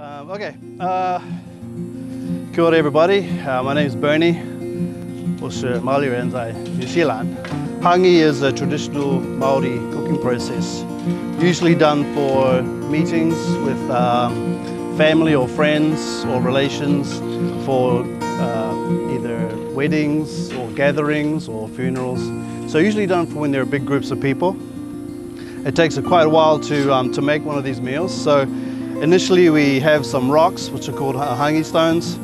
Okay, kia ora everybody. My name is Bernie. 我是毛利人在纽西兰. Hangi is a traditional Maori cooking process, usually done for meetings with family or friends or relations, for either weddings or gatherings or funerals. So usually done for when there are big groups of people. It takes quite a while to make one of these meals. So initially we have some rocks, which are called hangi stones,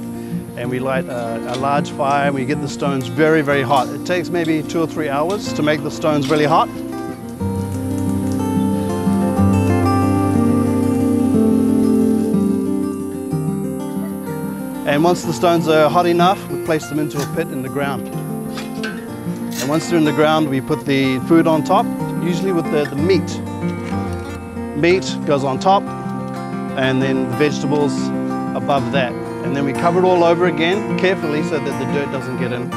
and we light a large fire and we get the stones very, very hot. It takes maybe 2 or 3 hours to make the stones really hot. And once the stones are hot enough, we place them into a pit in the ground. And once they're in the ground, we put the food on top, usually with the meat. Meat goes on top, and then the vegetables above that. And then we cover it all over again, carefully, so that the dirt doesn't get in.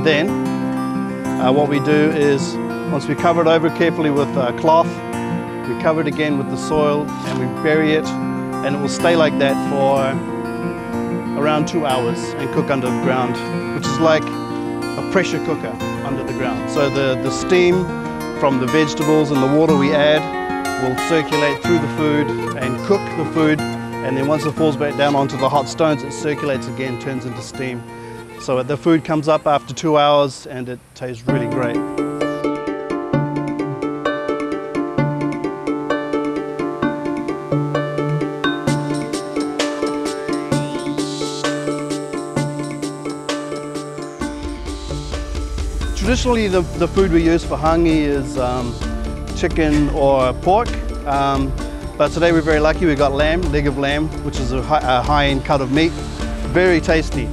Then what we do is, once we cover it over carefully with cloth, we cover it again with the soil and we bury it, and it will stay like that for around 2 hours and cook under the ground, which is like a pressure cooker under the ground. So the steam from the vegetables and the water we add will circulate through the food and cook the food, and then once it falls back down onto the hot stones, it circulates again, turns into steam. So the food comes up after 2 hours and it tastes really great. Traditionally, the food we use for hangi is chicken or pork. But today we're very lucky, we've got lamb, leg of lamb, which is a high-end cut of meat. Very tasty.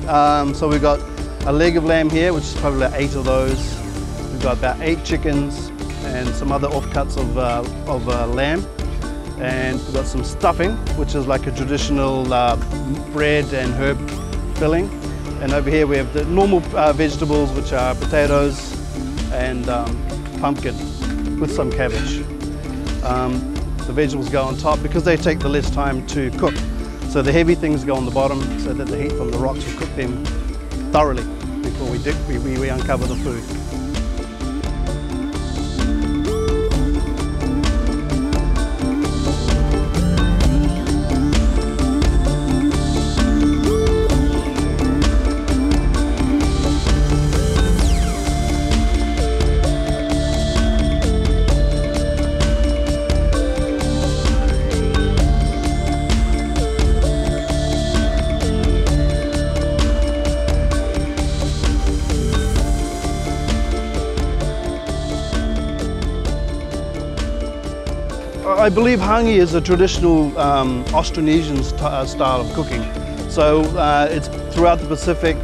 So we've got a leg of lamb here, which is probably about 8 of those. We've got about 8 chickens and some other offcuts of lamb. And we've got some stuffing, which is like a traditional bread and herb filling. And over here we have the normal vegetables, which are potatoes and pumpkin with some cabbage. The vegetables go on top because they take the less time to cook. So the heavy things go on the bottom so that the heat from the rocks will cook them thoroughly before we uncover the food. I believe hangi is a traditional Austronesian style of cooking. So it's throughout the Pacific.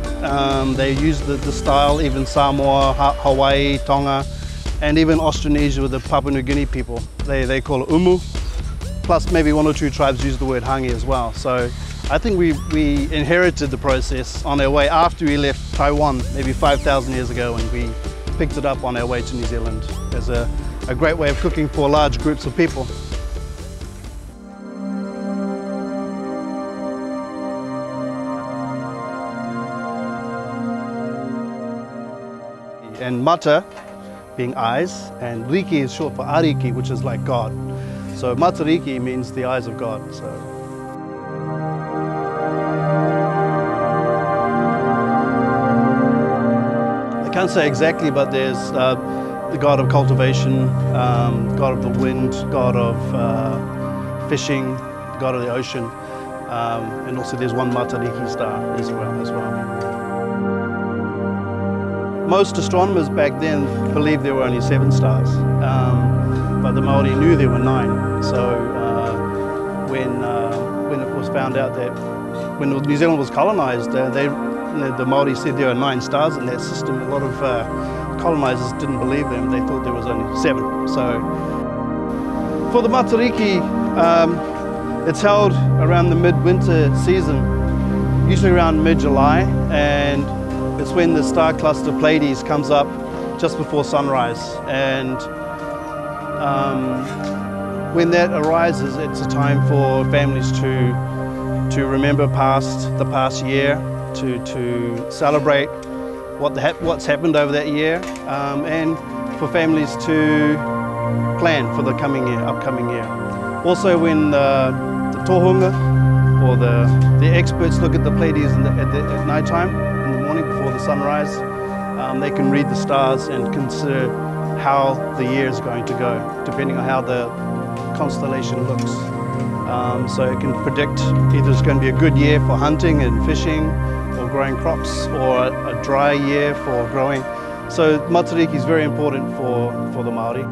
They use the style, even Samoa, Hawaii, Tonga, and even Austronesia with the Papua New Guinea people. They call it umu. Plus maybe 1 or 2 tribes use the word hangi as well. So I think we inherited the process on our way after we left Taiwan, maybe 5,000 years ago, and we picked it up on our way to New Zealand as a great way of cooking for large groups of people. And mata being eyes, and riki is short for ariki, which is like God. So Matariki means the eyes of God. So. I can't say exactly, but there's the god of cultivation, god of the wind, god of fishing, god of the ocean, and also there's one Matariki star as well. Most astronomers back then believed there were only 7 stars, but the Māori knew there were 9. So when it was found out that when New Zealand was colonised, the Māori said there are 9 stars in that system. A lot of colonisers didn't believe them. They thought there was only 7. So for the Matariki, it's held around the mid-winter season, usually around mid-July, and it's when the star cluster Pleiades comes up just before sunrise. And when that arises, it's a time for families to remember the past year, to celebrate what's happened over that year, and for families to plan for the upcoming year. Also, when the tohunga or the experts look at the Pleiades at night time, in the morning before the sunrise, they can read the stars and consider how the year is going to go, depending on how the constellation looks. So it can predict either it's going to be a good year for hunting and fishing or growing crops, or a dry year for growing. So Matariki is very important for the Māori.